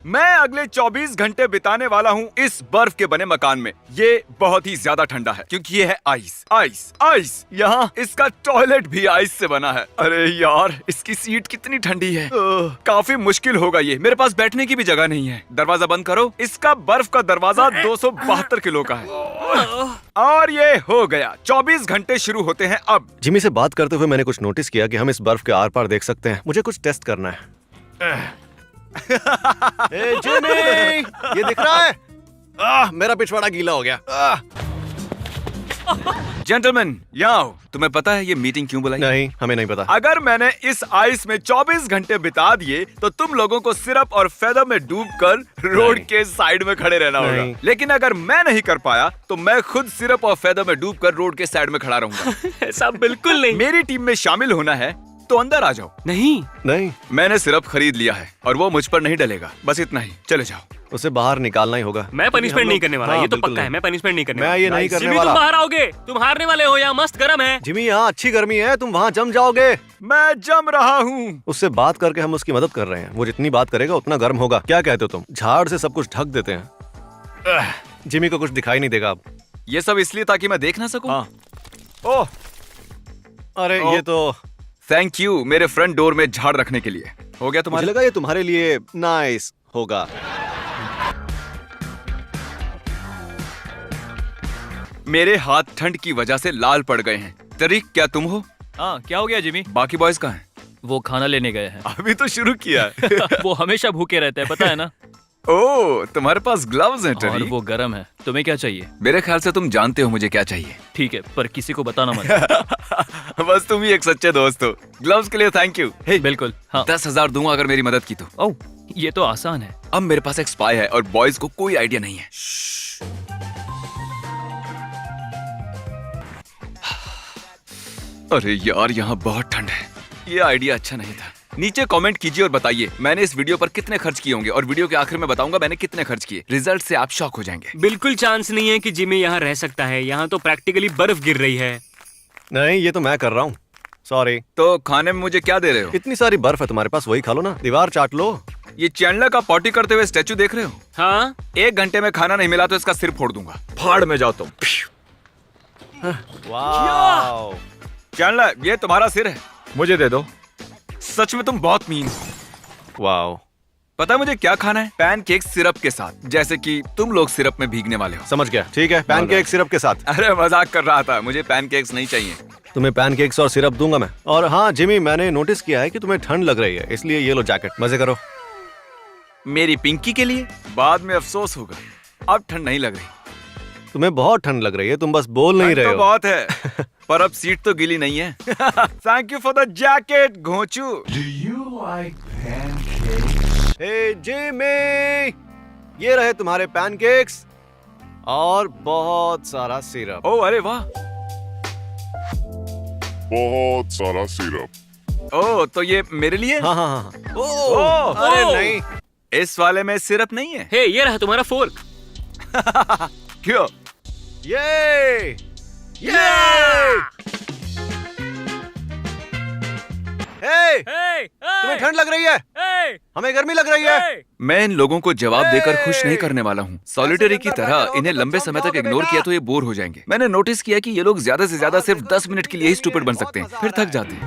मैं अगले 24 घंटे बिताने वाला हूँ इस बर्फ के बने मकान में। ये बहुत ही ज्यादा ठंडा है क्योंकि ये है आइस आइस आइस। यहाँ इसका टॉयलेट भी आइस से बना है। अरे यार, इसकी सीट कितनी ठंडी है। काफी मुश्किल होगा ये। मेरे पास बैठने की भी जगह नहीं है। दरवाजा बंद करो। इसका बर्फ का दरवाजा 272 किलो का है। और ये हो गया। 24 घंटे शुरू होते हैं अब। जिमी से बात करते हुए मैंने कुछ नोटिस किया कि हम इस बर्फ के आर पार देख सकते हैं। मुझे कुछ टेस्ट करना है। ए, जिमी, ये दिख रहा है? मेरा पिछवाड़ा गीला हो गया। जेंटलमैन, यहाँ आओ। तुम्हें पता है ये मीटिंग क्यों बुलाई? नहीं, हमें नहीं पता। अगर मैंने इस आइस में 24 घंटे बिता दिए तो तुम लोगों को सिरप और फेदर में डूबकर रोड के साइड में खड़े रहना होगा। लेकिन अगर मैं नहीं कर पाया तो मैं खुद सिरप और फेदर में डूबकर रोड के साइड में खड़ा रहूंगा। ऐसा बिल्कुल नहीं। मेरी टीम में शामिल होना है तो अंदर आ जाओ। नहीं, मैंने सिरप खरीद लिया है और वो मुझ पर नहीं डलेगा। बस इतना ही, चले जाओ। उसे बाहर निकालना ही होगा। मैं पनिशमेंट नहीं करने वाला। हाँ, ये तो बिल्कुल पक्का है। मैं पनिशमेंट नहीं करने मैं वाला। ये नहीं करने जिमी, वाला। तुम बाहर आओगे। तुम हारने वाले हो। यहाँ मस्त गर्म है। जिमी, यहाँ अच्छी गर्मी है, तुम वहाँ जम जाओगे। मैं जम रहा हूँ। उससे बात करके हम उसकी मदद कर रहे हैं। वो जितनी बात करेगा उतना गर्म होगा। क्या कहते हो तुम? झाड़ से सब कुछ ढक देते हैं। जिमी को कुछ दिखाई नहीं देगा अब। ये सब इसलिए ताकि मैं देख ना सकूं। हाँ। ओह, अरे ये तो थैंक यू मेरे फ्रंट डोर में झाड़ रखने के लिए। हो गया मुझे तुम्हारे? लगा ये तुम्हारे लिए नाइस होगा। मेरे हाथ ठंड की वजह से लाल पड़ गए हैं। तरीक, क्या तुम हो? हाँ, क्या हो गया जिमी? बाकी बॉयज कहाँ हैं? वो खाना लेने गए हैं। अभी तो शुरू किया है। वो हमेशा भूखे रहते हैं, पता है ना? ओह, तुम्हारे पास ग्लव्स हैं और टरी। वो गर्म है। तुम्हें क्या चाहिए? मेरे ख्याल से तुम जानते हो मुझे क्या चाहिए। ठीक है, पर किसी को बताना मत। बस तुम ही एक सच्चे दोस्त हो। ग्लव्स के लिए थैंक यू। बिल्कुल। हाँ। 10,000 दूंगा अगर मेरी मदद की तो। ओह, ये तो आसान है। अब मेरे पास एक स्पाई है और बॉयज को कोई आइडिया नहीं है। अरे यार, यहाँ बहुत ठंड है। ये आइडिया अच्छा नहीं था। नीचे कमेंट कीजिए और बताइए मैंने इस वीडियो पर कितने खर्च किए होंगे और वीडियो के आखिर में बताऊंगा मैंने कितने खर्च किए। रिजल्ट से आप शॉक हो जाएंगे। बिल्कुल चांस नहीं है कि जिमी यहाँ रह सकता है। यहाँ तो प्रैक्टिकली बर्फ गिर रही है। नहीं, ये तो मैं कर रहा हूँ। सॉरी। तो खाने में मुझे क्या दे रहे हो? इतनी सारी बर्फ है तुम्हारे पास, वही खा लो ना। दीवार चाट लो। ये चैंडलर का पॉटी करते हुए स्टैचू देख रहे हो? हाँ, 1 घंटे में खाना नहीं मिला तो इसका सिर फोड़ दूंगा। फाड़ में जाओ तुम। वाओ। चैंडलर, ये तुम्हारा सिर है, मुझे दे दो। सच में तुम बहुत मीन हो। वाओ। पता है मुझे क्या खाना है? पैनकेक सिरप के साथ, जैसे कि तुम लोग सिरप में भीगने वाले हो। समझ गया। ठीक है, पैनकेक सिरप के साथ। अरे मजाक कर रहा था। मुझे पैनकेक्स नहीं चाहिए। तुम्हें पैनकेक्स और सिरप दूंगा मैं। और हाँ जिमी, मैंने नोटिस किया है कि तुम्हें ठंड लग रही है, इसलिए ये लो जैकेट। मजे करो। मेरी पिंकी के लिए बाद में अफसोस होगा। अब ठंड नहीं लग रही। तुम्हें बहुत ठंड लग रही है, तुम बस बोल नहीं रहे तो हो। बहुत है, पर अब सीट तो गीली नहीं है। Thank you for the jacket, घोंचू। हे जिमी, ये रहे तुम्हारे पैनकेक्स और बहुत सारा सिरप। ओह, अरे वाह। बहुत सारा सिरप। ओह, तो ये मेरे लिए? हाँ हाँ हाँ। ओह, अरे ओह। नहीं, इस वाले में सिरप नहीं है। हे, ये रहा तुम्हारा फोर्क। क्यों? ये हे, तुम्हें ठंड लग रही है, हमें गर्मी लग रही है। मैं इन लोगों को जवाब देकर खुश नहीं करने वाला हूँ। सॉलिटरी की तरह इन्हें लंबे समय तक इग्नोर किया तो ये बोर हो जाएंगे। मैंने नोटिस किया कि ये लोग ज्यादा से ज्यादा सिर्फ 10 मिनट के लिए ही स्टूपिड बन सकते हैं, फिर थक जाते हैं।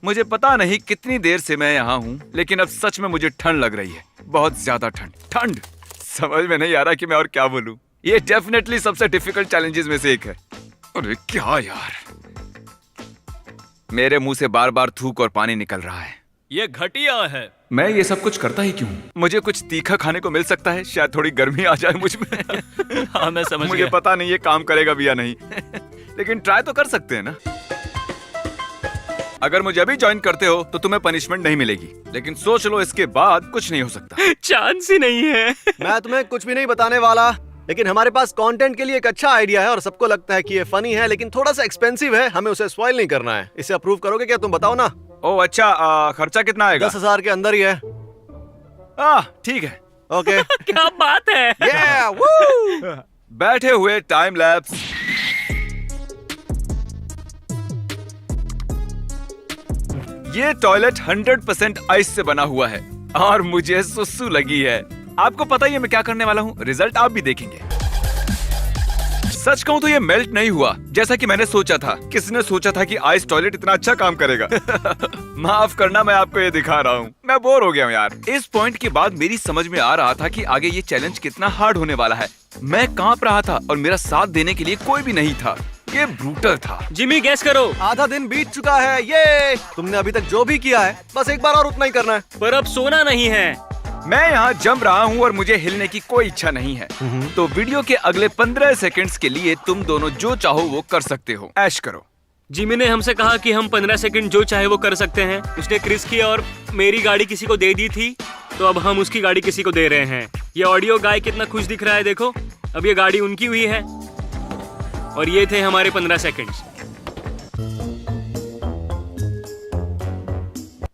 मुझे पता नहीं कितनी देर से मैं यहाँ हूँ, लेकिन अब सच में मुझे ठंड लग रही है। बहुत ज्यादा ठंड। समझ में नहीं आ रहा कि मैं और क्या बोलूँ। ये डेफिनेटली सबसे डिफिकल्ट चैलेंजेस में से एक है। अरे क्या यार, मेरे मुंह से बार बार थूक और पानी निकल रहा है। ये घटिया है। मैं ये सब कुछ करता ही क्यों? मुझे कुछ तीखा खाने को मिल सकता है, शायद थोड़ी गर्मी आ जाए मुझ में। हाँ, मैं समझ मुझे गया। पता नहीं ये काम करेगा भी या नहीं। लेकिन ट्राई तो कर सकते हैं ना। अगर मुझे अभी ज्वाइन करते हो तो तुम्हें पनिशमेंट नहीं मिलेगी, लेकिन सोच लो इसके बाद कुछ नहीं हो सकता। चांस ही नहीं है। मैं तुम्हें कुछ भी नहीं बताने वाला, लेकिन हमारे पास कंटेंट के लिए एक अच्छा आइडिया है और सबको लगता है कि ये फनी है, लेकिन थोड़ा सा एक्सपेंसिव है। हमें उसे स्पॉइल नहीं करना है। इसे अप्रूव करोगे क्या? तुम बताओ ना। ओह अच्छा, खर्चा कितना आएगा? 10,000 के अंदर ही है। ठीक है। ओके। क्या बात है। Yeah, woo! बैठे हुए टाइम लैप्स। ये टॉयलेट 100% आइस से बना हुआ है और मुझे सुसु लगी है। आपको पता ही है मैं क्या करने वाला हूँ, रिजल्ट आप भी देखेंगे। सच कहूँ तो ये मेल्ट नहीं हुआ जैसा कि मैंने सोचा था। किसने सोचा था कि आइस टॉयलेट इतना अच्छा काम करेगा? माफ करना, मैं आपको ये दिखा रहा हूँ। मैं बोर हो गया हूँ यार। इस पॉइंट के बाद मेरी समझ में आ रहा था कि आगे ये चैलेंज कितना हार्ड होने वाला है। मैं कांप रहा था और मेरा साथ देने के लिए कोई भी नहीं था। ये ब्रूटल था। जिमी गैस करो। आधा दिन बीत चुका है। ये तुमने अभी तक जो भी किया है बस एक बार और उतना ही करना है। पर अब सोना नहीं है। मैं यहाँ जम रहा हूँ और मुझे हिलने की कोई इच्छा नहीं है। तो वीडियो के अगले 15 सेकंड्स के लिए तुम दोनों जो चाहो वो कर सकते हो। ऐश करो। जिमी ने हमसे कहा कि हम 15 सेकंड जो चाहे वो कर सकते हैं। उसने क्रिस की और मेरी गाड़ी किसी को दे दी थी, तो अब हम उसकी गाड़ी किसी को दे रहे हैं। ये ऑडियो गाय कितना खुश दिख रहा है, देखो। अब ये गाड़ी उनकी हुई है और ये थे हमारे 15 सेकंड्स।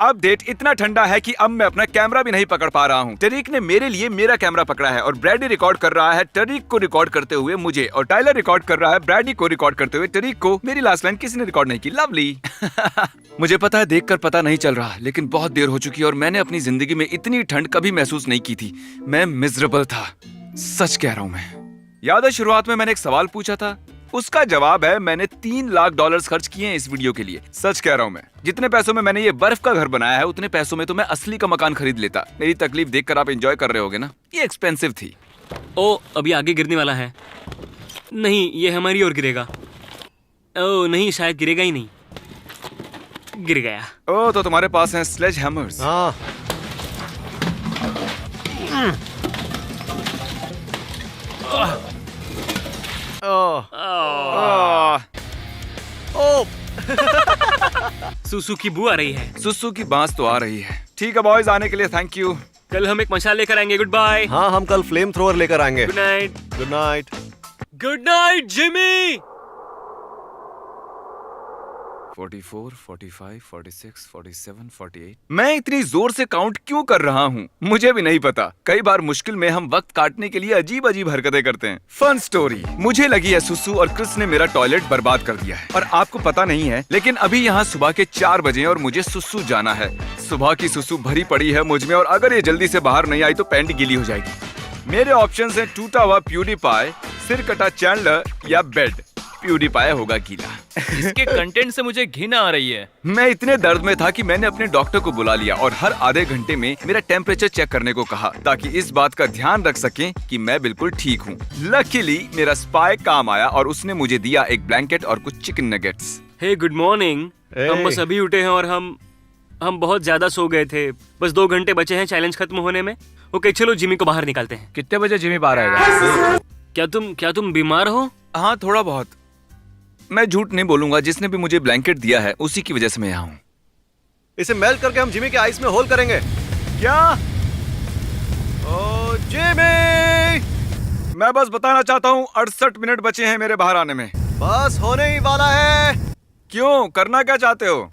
अपडेट इतना ठंडा है कि अब मैं अपना कैमरा भी नहीं पकड़ पा रहा हूँ। टरीक ने मेरे लिए मेरा कैमरा पकड़ा है और ब्रैडी रिकॉर्ड कर रहा है टरीक को रिकॉर्ड करते हुए मुझे, और टाइलर रिकॉर्ड कर रहा है ब्रैडी को रिकॉर्ड करते हुए टरीक को। मेरी लास्ट लाइन किसी ने रिकॉर्ड नहीं की। लवली। मुझे पता है देखकर पता नहीं चल रहा, लेकिन बहुत देर हो चुकी है और मैंने अपनी जिंदगी में इतनी ठंड कभी महसूस नहीं की थी। मैं मिजरेबल था, सच कह रहा हूँ मैं। याद है शुरुआत में मैंने एक सवाल पूछा था, उसका जवाब है मैंने $3 लाख खर्च किए हैं इस वीडियो के लिए। सच कह रहा हूँ मैं। जितने पैसों में मैंने ये बर्फ का घर बनाया है उतने पैसों में तो मैं असली का मकान खरीद लेता। मेरी तकलीफ देखकर आप एंजॉय कर रहे होगे ना। ये एक्सपेंसिव थी। ओ, अभी आगे गिरने वाला है। नहीं, ये हमारी ओर गिरेगा। ओ नहीं, शायद गिरेगा ही नहीं। गिर गया। ओ, तो तुम्हारे पास हैं स्लेज हैमर्स। हाँ। सुसु की बू आ रही है। सुसु की बांस तो आ रही है। ठीक है बॉयज, आने के लिए थैंक यू। कल हम एक मशाल लेकर आएंगे। Good bye. हाँ, हम कल फ्लेम थ्रोअर लेकर आएंगे। Good night. Good night. Good night Jimmy. 44, 45, 46, 47, 48। मैं इतनी जोर से काउंट क्यों कर रहा हूँ मुझे भी नहीं पता। कई बार मुश्किल में हम वक्त काटने के लिए अजीब अजीब हरकतें करते हैं। फन स्टोरी, मुझे लगी है सुसु और क्रिस ने मेरा टॉयलेट बर्बाद कर दिया है। और आपको पता नहीं है, लेकिन अभी यहाँ सुबह के 4 बजे और मुझे सुसु जाना है। सुबह की सुसु भरी पड़ी है मुझ में और अगर ये जल्दी से बाहर नहीं आई तो पैंट गीली हो जाएगी। मेरे ऑप्शन है टूटा हुआ प्यूडीपाई, सिर कटा चैंडलर या बेड। प्यूडीपाई होगा गीला। इसके कंटेंट से मुझे घिन आ रही है। मैं इतने दर्द में था कि मैंने अपने डॉक्टर को बुला लिया और हर आधे घंटे में मेरा टेम्परेचर चेक करने को कहा, ताकि इस बात का ध्यान रख सकें कि मैं बिल्कुल ठीक हूँ। लकीली मेरा स्पाई काम आया और उसने मुझे दिया एक ब्लैंकेट और कुछ चिकन नगेट्स। हे गुड मॉर्निंग। हम बस अभी उठे हैं और हम बहुत ज्यादा सो गए थे। बस 2 घंटे बचे हैं चैलेंज खत्म होने में। ओके, चलो जिमी को बाहर निकालते हैं। कितने बजे जिमी बाहर आएगा? क्या तुम बीमार हो? हाँ, थोड़ा बहुत। मैं झूठ नहीं बोलूंगा, जिसने भी मुझे ब्लैंकेट दिया है उसी की वजह से मैं यहाँ हूँ। इसे मेल्ट करके हम जिमी के आइस में होल करेंगे। क्या? ओ जिमी! मैं बस बताना चाहता हूँ 68 मिनट बचे हैं मेरे बाहर आने में। बस होने ही वाला है। क्यों? करना क्या चाहते हो?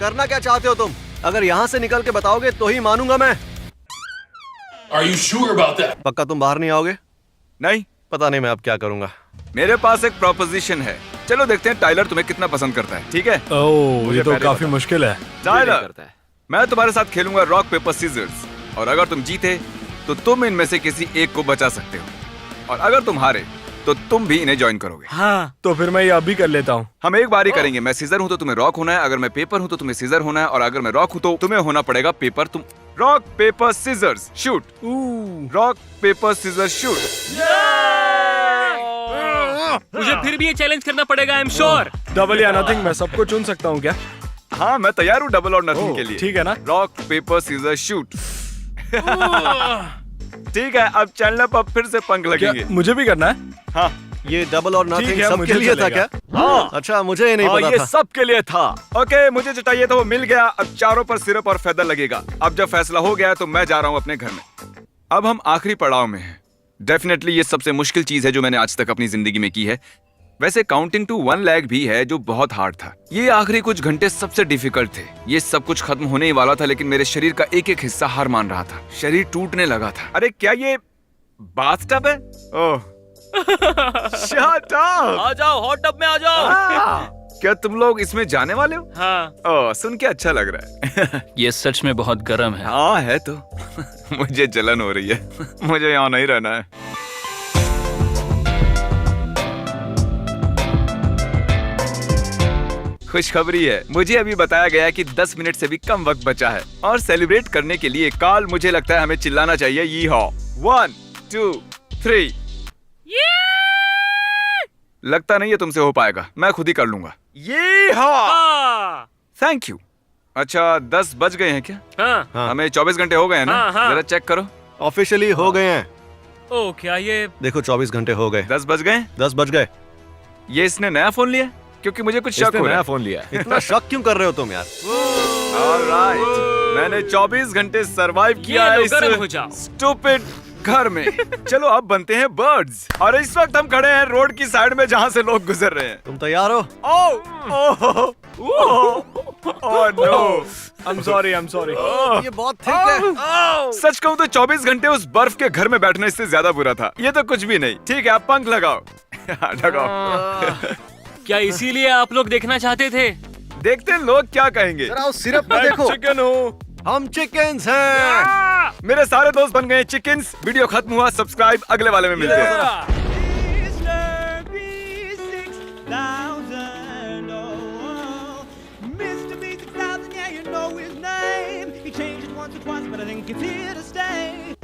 करना क्या चाहते हो तुम? अगर यहाँ से निकल के बताओगे तो ही मानूंगा मैं। Are you sure about that? पक्का तुम बाहर नहीं आओगे? नहीं, पता नहीं मैं अब क्या करूंगा। मेरे पास एक प्रोपोजिशन है। चलो देखते हैं टाइलर तुम्हें कितना पसंद करता है। ठीक है? ओह, ये तो काफी मुश्किल है। टाइलर, मैं तुम्हारे साथ खेलूंगा रॉक पेपर सीजर्स, और अगर तुम जीते तो तुम इनमें से किसी एक को बचा सकते हो, और अगर तुम हारे तो तुम भी इन्हें ज्वाइन करोगे। हाँ। तो फिर मैं ये अभी कर लेता हूँ। हम एक बार ही करेंगे। मैं सीजर हूँ तो तुम्हें रॉक होना है, अगर मैं पेपर हूँ तो तुम्हें सीजर होना है, और अगर मैं रॉक हूँ तो तुम्हें होना पड़ेगा पेपर। तुम rock paper scissors shoot. Rock paper scissors shoot. मुझे फिर भी ये चैलेंज करना पड़ेगा। I am sure. डबल या नथिंग, मैं सबको चुन सकता हूँ क्या? हाँ, मैं तैयार हूँ डबल और नथिंग ओह, के लिए। ठीक है ना? Rock paper scissor shoot. ठीक है, अब चैनल पर फिर से पंख क्या लगेंगे। मुझे भी करना है? हाँ ये डबल और नथिंग ठीक है, सबके मुझे लिए था चलेगा। क्या? हाँ। अच्छा, मुझे ये नहीं हाँ, पता ये था। सबके लिए था। ओके, मुझे जो चाहिए था वो मिल गया। अब चारों पर सिरप और फेदर लगेगा। अब जब फैसला हो गया तो मैं जा रहा हूँ अपने घर में। अब हम आखिरी पड़ाव में हैं। डेफिनेटली ये सबसे मुश्किल चीज है जो मैंने आज तक अपनी जिंदगी में की है। वैसे काउंटिंग टू 1 लाख भी है जो बहुत हार्ड था। ये आखिरी कुछ घंटे सबसे डिफिकल्ट थे। ये सब कुछ खत्म होने ही वाला था, लेकिन मेरे शरीर का एक एक हिस्सा हार मान रहा था। शरीर टूटने लगा था। अरे क्या ये बाथटब है? ओह, शट अप! आ जाओ, हॉट टब में आ जाओ। क्या तुम लोग इसमें जाने वाले हो? हाँ। ओह, सुन के अच्छा लग रहा है। ये सच में बहुत गर्म है। हाँ है तो। मुझे जलन हो रही है। मुझे यहाँ नहीं रहना है। खुशखबरी है, मुझे अभी बताया गया है कि 10 मिनट से भी कम वक्त बचा है और सेलिब्रेट करने के लिए काल मुझे लगता है हमें चिल्लाना चाहिए यी हॉ। 1 2 3। लगता नहीं है तुमसे हो पाएगा, मैं खुद ही कर लूंगा। ये हाँ। Thank you. अच्छा 10 बज गए हैं क्या? हाँ। हाँ। हमें 24 घंटे हो गए हैं ना? हाँ, हाँ। जरा चेक करो। ऑफिशियली हो गए हैं। ओ क्या ये देखो 24 घंटे हो गए। 10 बज गए। 10 बज गए। ये इसने नया फोन लिया? क्योंकि मुझे कुछ शक इसने हो रहा नया है। फोन लिया है। इतना शक क्यों कर रहे हो तुम यार? ऑलराइट, मैंने 24 घंटे सरवाइव किया है लो, इस गर्म हो जाओ। स्टूपिड घर में। चलो अब बनते हैं बर्ड्स। और इस वक्त हम खड़े हैं रोड की साइड में जहाँ से लोग गुजर रहे हैं। तुम तैयार हो? Oh no, I'm sorry. ये बहुत थिक है। सच कहूँ तो 24 घंटे उस बर्फ के घर में बैठने से ज्यादा बुरा था। ये तो कुछ भी नहीं। ठीक है, आप पंख लगाओ। लगाओ। क्या इसीलिए आप लोग देखना चाहते थे? देखते हैं लोग क्या कहेंगे। जरा उस सिरप को देखो। चिकन हूँ। हम चिकन्स हैं। मेरे सारे दोस्त बन गए चिकन्स। वीडियो खत्म हुआ, सब्सक्राइब, अगले वाले में मिलते हैं। Mr. B6000, oh, Mr. B6000, yeah, you know his name. He changed it once or twice, but I think it's here to stay.